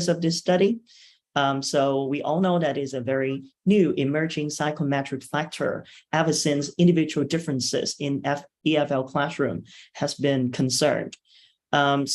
of this study. So we all know that is a very new emerging psychometric factor ever since individual differences in EFL classroom has been concerned. In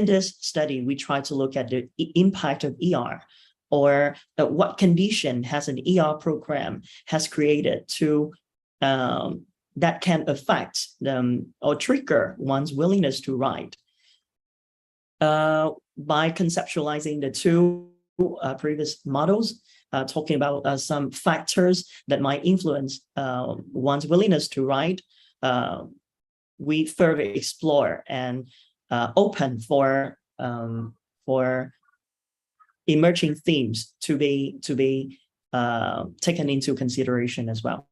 this study, we try to look at the impact of ER, or what condition has an ER program has created to that can affect them or trigger one's willingness to write. By conceptualizing the two previous models, talking about some factors that might influence one's willingness to write, we further explore and open for emerging themes to be taken into consideration as well.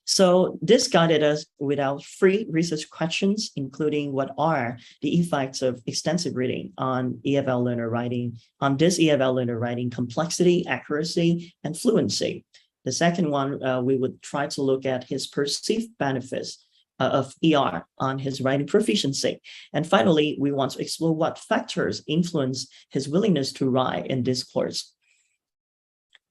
So this guided us with our free research questions, including what are the effects of extensive reading on EFL learner writing, on this EFL learner writing complexity, accuracy, and fluency. The second one, we would try to look at his perceived benefits of ER on his writing proficiency. And finally, we want to explore what factors influence his willingness to write in this course.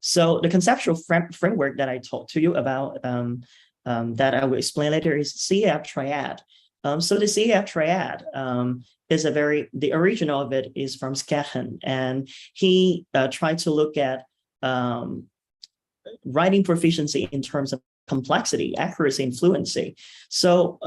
So the conceptual framework that I talked to you about, that I will explain later, is CEF triad. So the CEF triad is the original of it is from Skechen, and he tried to look at writing proficiency in terms of complexity, accuracy, and fluency. So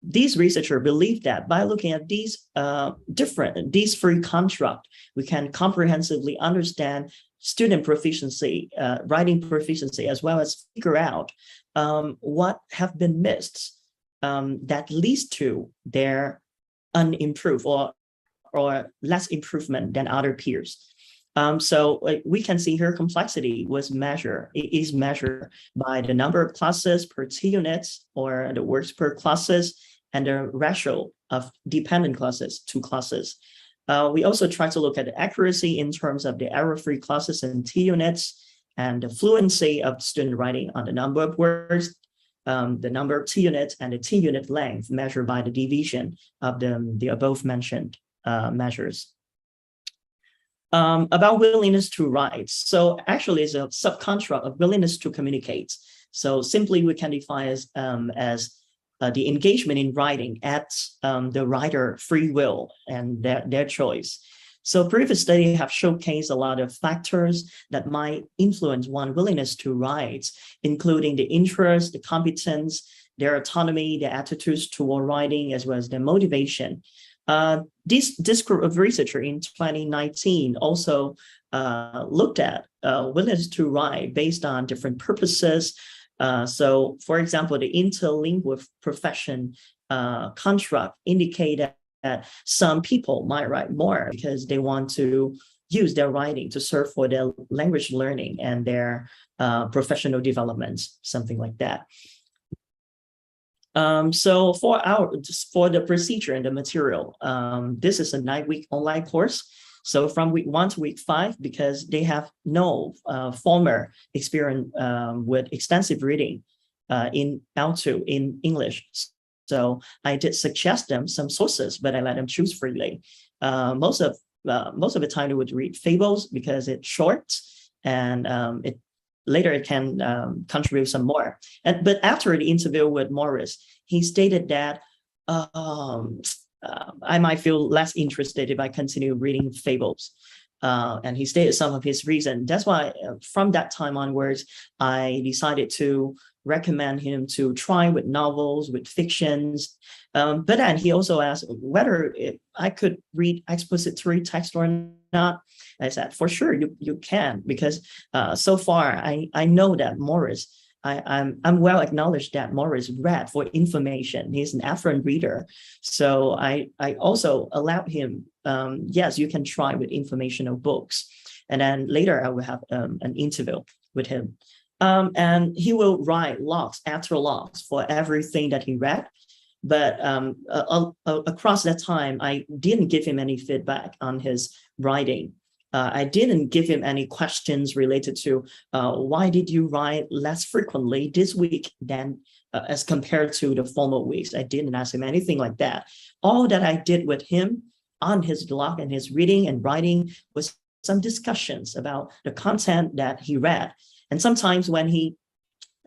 these researchers believe that by looking at these three constructs, we can comprehensively understand student proficiency, writing proficiency, as well as figure out what have been missed that leads to their unimproved or less improvement than other peers. So we can see here complexity is measured by the number of classes per T units, or the works per classes, and the ratio of dependent classes to classes. We also try to look at the accuracy in terms of the error-free classes and T units, and the fluency of student writing on the number of words, the number of T units, and the T unit length measured by the division of the above mentioned measures. About willingness to write. So actually it's a subcontract of willingness to communicate. So simply we can define as the engagement in writing at the writer free will and their choice. So previous studies have showcased a lot of factors that might influence one's willingness to write, including the interest, the competence, their autonomy, their attitudes toward writing, as well as their motivation. This group of researchers in 2019 also looked at willingness to write based on different purposes. So, for example, the interlingual profession construct indicated that some people might write more because they want to use their writing to serve for their language learning and their professional development, something like that. So for the procedure and the material, this is a 9-week online course. So from week 1 to week 5, because they have no former experience with extensive reading in L2 in English. So I did suggest them some sources, but I let them choose freely. Most of the time they would read fables because it's short, and later it can contribute some more. But after the interview with Morris, he stated that I might feel less interested if I continue reading fables. And he stated some of his reasons. That's why from that time onwards, I decided to recommend him to try with novels, with fictions. But then he also asked whether I could read expository text or not. I said, for sure, you can, because so far I know that Morris, I'm well acknowledged that Morris read for information. He's an affluent reader. So I also allowed him, yes, you can try with informational books. And then later I will have an interview with him. And he will write logs after logs for everything that he read. But across that time, I didn't give him any feedback on his writing. I didn't give him any questions related to why did you write less frequently this week than as compared to the former weeks. I didn't ask him anything like that. All that I did with him on his blog and his reading and writing was some discussions about the content that he read. And sometimes when he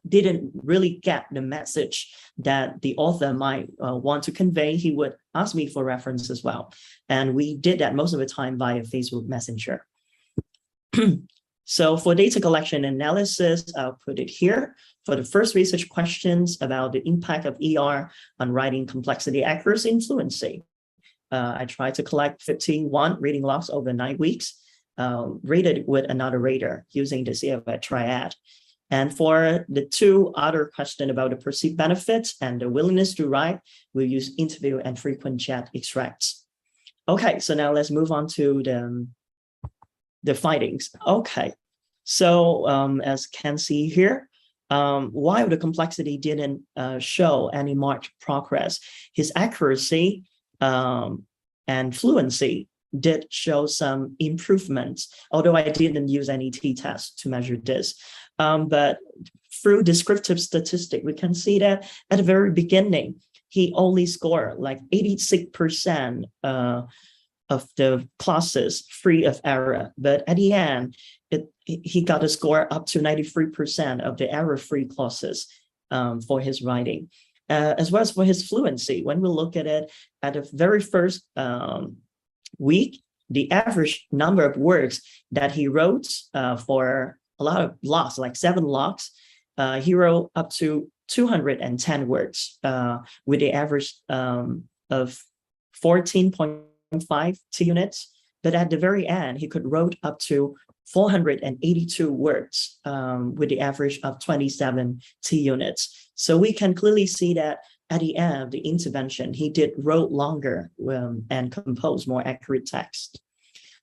didn't really get the message that the author might want to convey, he would ask me for reference as well. And we did that most of the time via Facebook Messenger. So for data collection analysis, I'll put it here. For the first research questions about the impact of ER on writing complexity, accuracy, and fluency, I tried to collect 51 reading logs over 9 weeks, rated with another rater using the CFA triad. And for the 2 other questions about the perceived benefits and the willingness to write, we'll use interview and frequent chat extracts. Okay, so now let's move on to the findings. Okay, so as can see here, while the complexity didn't show any marked progress, his accuracy and fluency did show some improvements, although I didn't use any t-test to measure this. But through descriptive statistic, we can see that at the very beginning, he only scored like 86% of the classes free of error. But at the end, he got a score up to 93% of the error-free classes for his writing. As well as for his fluency. When we look at it at the very first week, the average number of words that he wrote for a lot of logs, like 7 logs, he wrote up to 210 words with the average of 14.5 T units. But at the very end, he could wrote up to 482 words with the average of 27 T units. So we can clearly see that at the end of the intervention, he did wrote longer and compose more accurate text.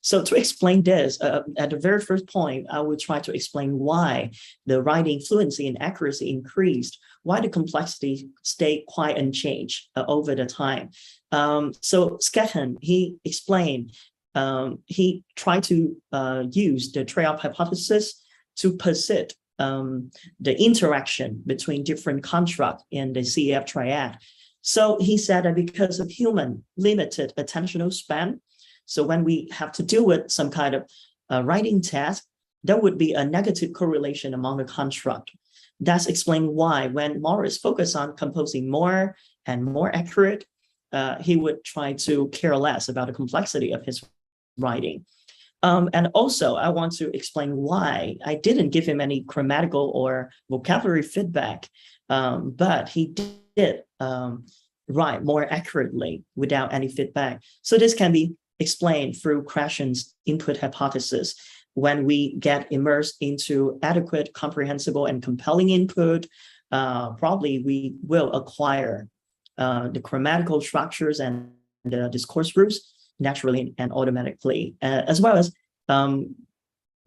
So to explain this, at the very first point, I would try to explain why the writing fluency and accuracy increased, why the complexity stayed quite unchanged over the time. So Sketton, he explained, he tried to use the trade-off hypothesis to posit the interaction between different constructs in the CEF triad. So he said that because of human limited attentional span, so when we have to deal with some kind of writing task, there would be a negative correlation among the construct. That's explained why when Morris focused on composing more and more accurate, he would try to care less about the complexity of his writing. And also, I want to explain why I didn't give him any grammatical or vocabulary feedback, but he did write more accurately without any feedback. So this can be explained through Krashen's input hypothesis. When we get immersed into adequate, comprehensible, and compelling input, probably we will acquire the grammatical structures and the discourse rules naturally and automatically, as well as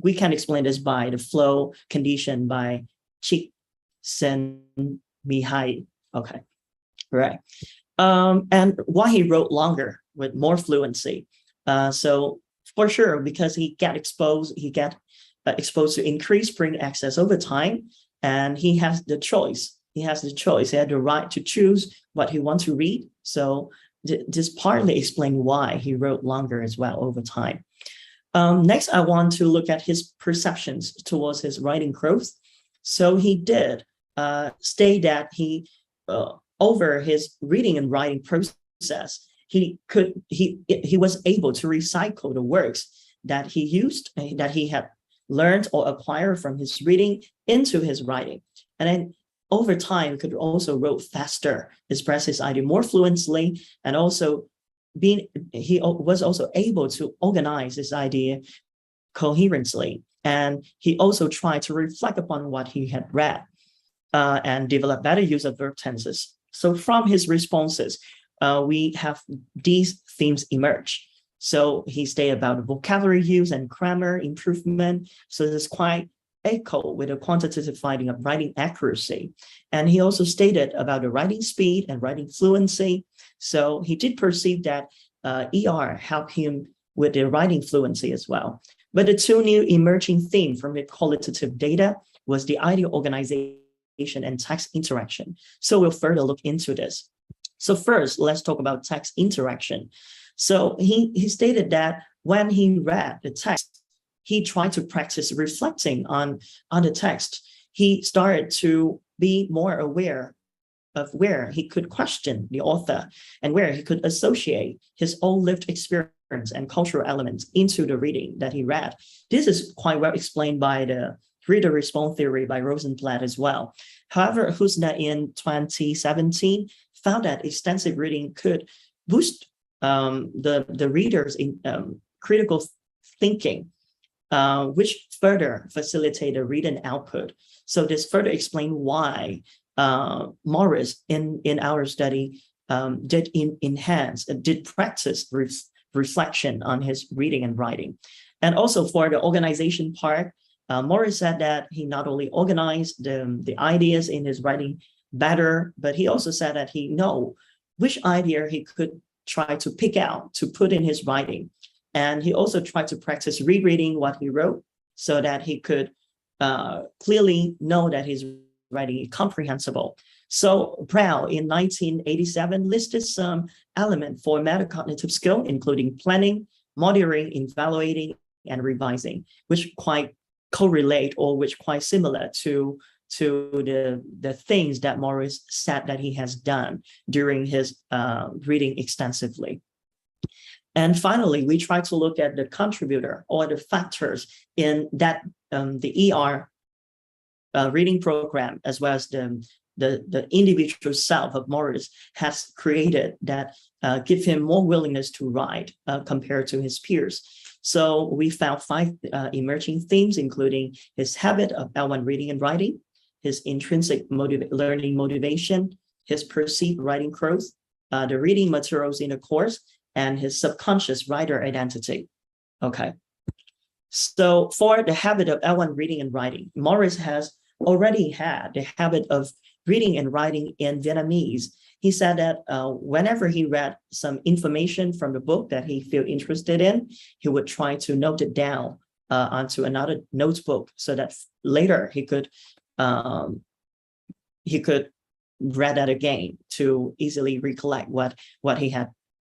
we can explain this by the flow condition by Csikszentmihalyi. Okay, right. And why he wrote longer with more fluency. So for sure, because he get exposed to increased brain access over time, and he has the choice. He had the right to choose what he wants to read. So this partly explains why he wrote longer as well over time. Next, I want to look at his perceptions towards his writing growth. So he did state that he, over his reading and writing process, he was able to recycle the works that he used, that he had learned or acquired from his reading into his writing. And then over time, he could also wrote faster, express his idea more fluently, and also he was also able to organize his idea coherently. And he also tried to reflect upon what he had read and develop better use of verb tenses. So from his responses, we have these themes emerge. So he stated about vocabulary use and grammar improvement. So this is quite echo with a quantitative finding of writing accuracy. And he also stated about the writing speed and writing fluency. So he did perceive that ER helped him with the writing fluency as well. But the 2 new emerging themes from the qualitative data was the idea organization and text interaction. So we'll further look into this. So first, let's talk about text interaction. So he stated that when he read the text, he tried to practice reflecting on the text. He started to be more aware of where he could question the author and where he could associate his own lived experience and cultural elements into the reading that he read. This is quite well explained by the reader-response theory by Rosenblatt as well. However, Husna in 2017 found that extensive reading could boost the reader's critical thinking, which further facilitate the reading output. So this further explains why Morris in our study did practice reflection on his reading and writing. And also for the organization part, Morris said that he not only organized the ideas in his writing better, but he also said that he know which idea he could try to pick out to put in his writing. And he also tried to practice rereading what he wrote so that he could clearly know that his writing is comprehensible. So Brown in 1987 listed some elements for metacognitive skill, including planning, monitoring, evaluating, and revising, which quite correlate or which quite similar to the things that Morris said that he has done during his reading extensively. And finally, we try to look at the contributor or the factors in that the ER reading program, as well as the individual self of Morris has created that give him more willingness to write compared to his peers. So we found 5 emerging themes, including his habit of L1 reading and writing, his intrinsic learning motivation, his perceived writing growth, the reading materials in the course, and his subconscious writer identity. Okay. So for the habit of L1 reading and writing, Morris has already had the habit of reading and writing in Vietnamese. He said that whenever he read some information from the book that he felt interested in, he would try to note it down onto another notebook so that later he could read that again to easily recollect what he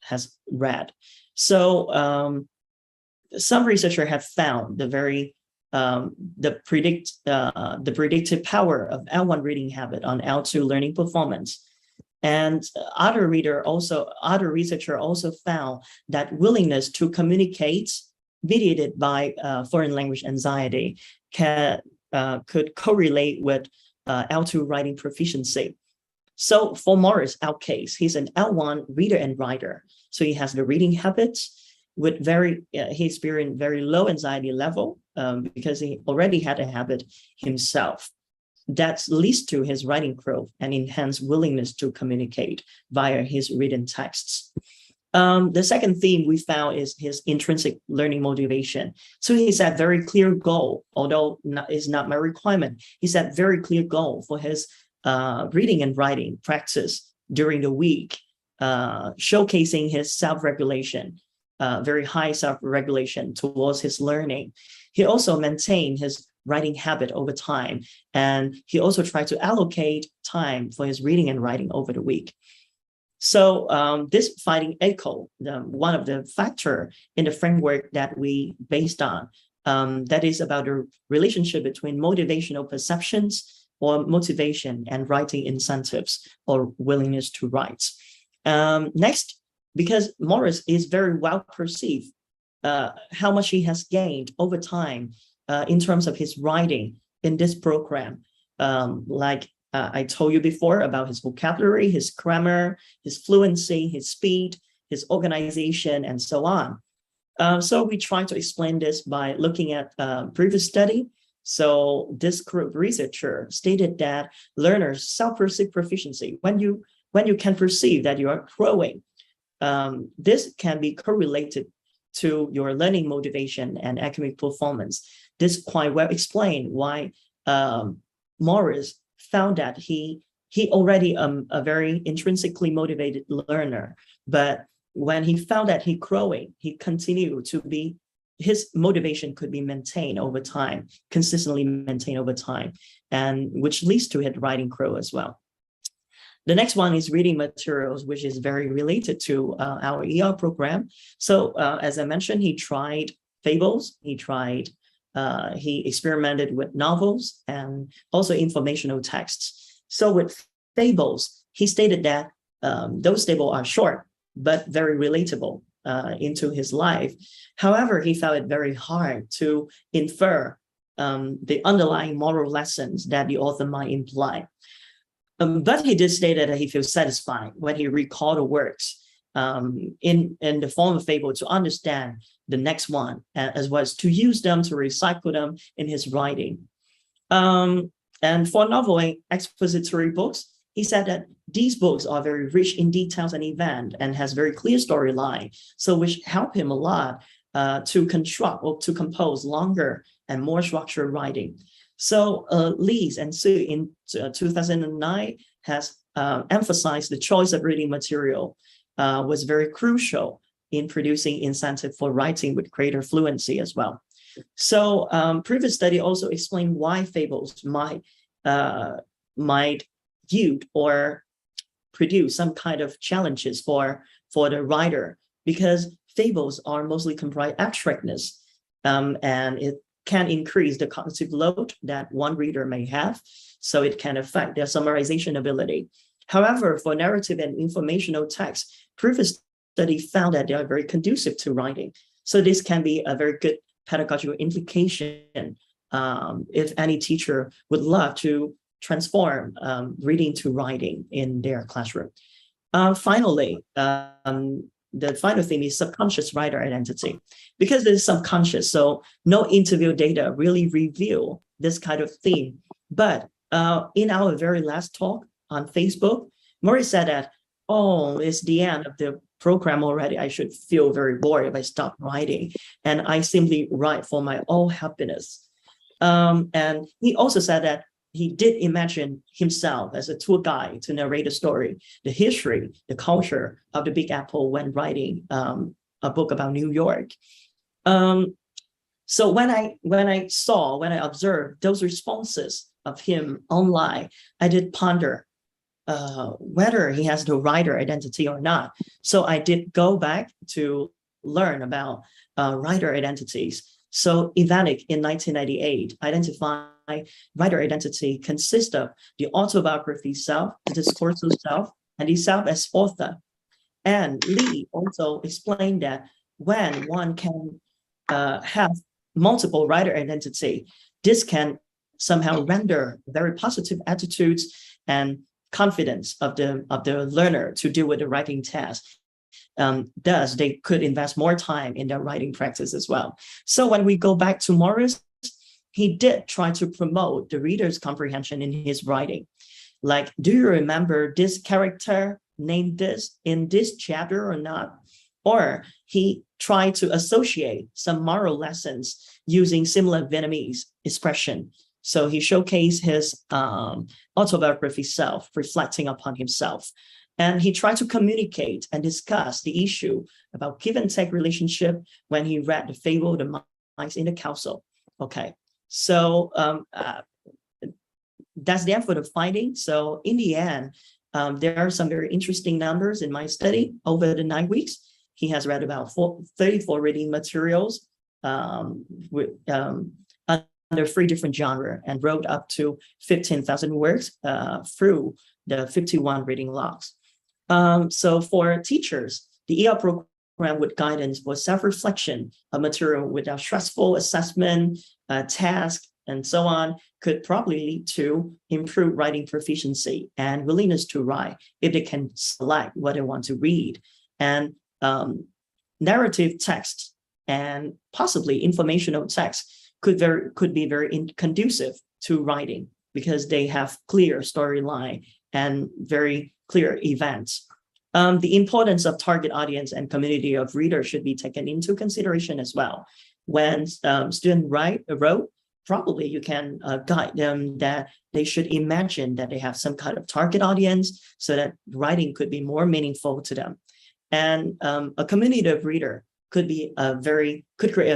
has read. So some researchers have found the predictive power of L1 reading habit on L2 learning performance. And other researcher also found that willingness to communicate mediated by foreign language anxiety could correlate with L2 writing proficiency. So for Morris, our case, he's an L1 reader and writer. So he has the reading habits with he experienced very low anxiety level because he already had a habit himself. That leads to his writing growth and enhanced willingness to communicate via his written texts. The second theme we found is his intrinsic learning motivation. So he set very clear goal, although it's not my requirement. He set very clear goal for his reading and writing practice during the week, showcasing his self-regulation, very high self-regulation towards his learning. He also maintained his writing habit over time, and he also tried to allocate time for his reading and writing over the week. So this finding echo one of the factor in the framework that we based on, that is about the relationship between motivational perceptions or motivation and writing incentives or willingness to write. Next, because Morris is very well perceived how much he has gained over time in terms of his writing in this program. Like I told you before about his vocabulary, his grammar, his fluency, his speed, his organization, and so on. So we try to explain this by looking at previous study. So this group researcher stated that learners' self-perceived proficiency, when you can perceive that you are growing, this can be correlated to your learning motivation and academic performance. This quite well explained why Morris found that he already a very intrinsically motivated learner, but when he found that he growing, he continued to be, his motivation could be maintained over time, consistently maintained over time, and which leads to his writing grow as well. The next one is reading materials, which is very related to our ER program. So as I mentioned, he tried fables, he experimented with novels and also informational texts. So with fables, he stated that those fables are short, but very relatable into his life. However, he found it very hard to infer the underlying moral lessons that the author might imply. But he did state that he feels satisfied when he recalled the works in the form of fable to understand the next one, as well as to use them to recycle them in his writing. And for novel and expository books, he said that these books are very rich in details and event and has very clear storyline, so which help him a lot to construct or to compose longer and more structured writing. So Lees and Su in 2009 has emphasized the choice of reading material was very crucial in producing incentive for writing with greater fluency as well. So previous study also explained why fables might yield or produce some kind of challenges for the writer, because fables are mostly comprise abstractness, and it can increase the cognitive load that one reader may have, so it can affect their summarization ability. However, for narrative and informational text, previous study found that they are very conducive to writing. So this can be a very good pedagogical implication if any teacher would love to transform reading to writing in their classroom. Finally, the final theme is subconscious writer identity. Because it's subconscious, so no interview data really reveal this kind of theme. But in our very last talk on Facebook, Murray said that, oh, it's the end of the program already. I should feel very bored if I stop writing. And I simply write for my own happiness. And he also said that he did imagine himself as a tour guide to narrate the story, the history, the culture of the Big Apple when writing a book about New York. So when I observed those responses of him online, I did ponder whether he has the writer identity or not. So I did go back to learn about writer identities. So Ivanek in 1998 identified writer identity consists of the autobiography self, the discursive self, and the self as author. And Lee also explained that when one can have multiple writer identity, this can somehow render very positive attitudes and confidence of the learner to deal with the writing task. Thus, they could invest more time in their writing practice as well. So when we go back to Morris, he did try to promote the reader's comprehension in his writing. Like, do you remember this character named this in this chapter or not? Or he tried to associate some moral lessons using similar Vietnamese expression. So he showcased his autobiography self, reflecting upon himself. And he tried to communicate and discuss the issue about give and take relationship when he read the fable, The Mice in the Castle. Okay. So that's the end for the finding. So in the end, there are some very interesting numbers in my study over the 9 weeks. He has read about 34 reading materials with, under 3 different genres and wrote up to 15,000 words through the 51 reading logs. So for teachers, the ER program with guidance for self-reflection of material without stressful assessment, task, and so on could probably lead to improved writing proficiency and willingness to write if they can select what they want to read. And narrative text and possibly informational text could be very conducive to writing because they have clear storyline and very clear events. The importance of target audience and community of readers should be taken into consideration as well. When students wrote, probably you can guide them that they should imagine that they have some kind of target audience so that writing could be more meaningful to them. And a community of reader could create a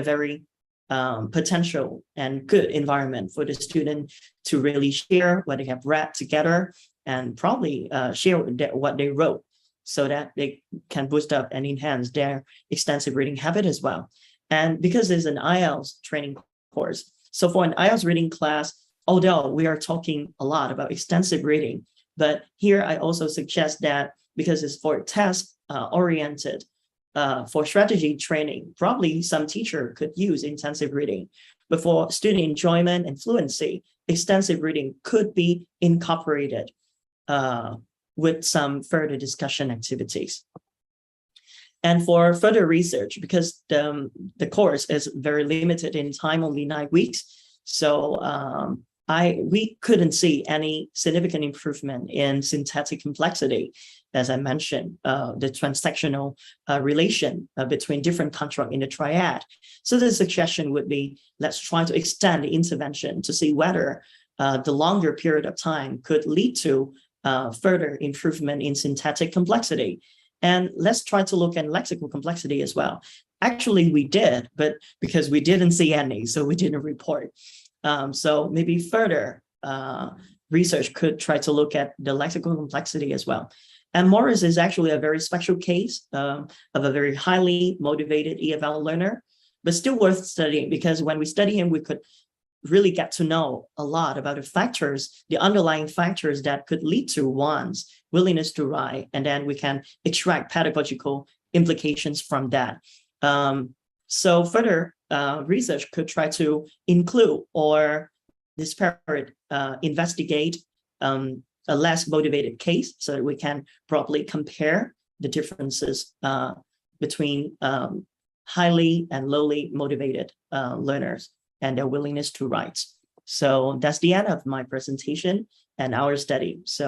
very potential and good environment for the student to really share what they have read together and probably share what they wrote so that they can boost up and enhance their extensive reading habit as well. And because it's an IELTS training course, so for an IELTS reading class, although we are talking a lot about extensive reading, but here I also suggest that because it's for test oriented, for strategy training, probably some teacher could use intensive reading. But for student enjoyment and fluency, extensive reading could be incorporated with some further discussion activities. And for further research, because the course is very limited in time, only 9 weeks, so we couldn't see any significant improvement in syntactic complexity. As I mentioned, the transactional relation between different constructs in the triad. So the suggestion would be, let's try to extend the intervention to see whether the longer period of time could lead to further improvement in syntactic complexity. And let's try to look at lexical complexity as well. Actually, we did, but because we didn't see any, so we didn't report. So maybe further research could try to look at the lexical complexity as well. And Morris is actually a very special case of a very highly motivated EFL learner, but still worth studying, because when we study him, we could really get to know a lot about the factors, the underlying factors that could lead to one's willingness to write, and then we can extract pedagogical implications from that. So further research could try to include or disparate, investigate a less motivated case, so that we can properly compare the differences between highly and lowly motivated learners and their willingness to write. So that's the end of my presentation and our study. So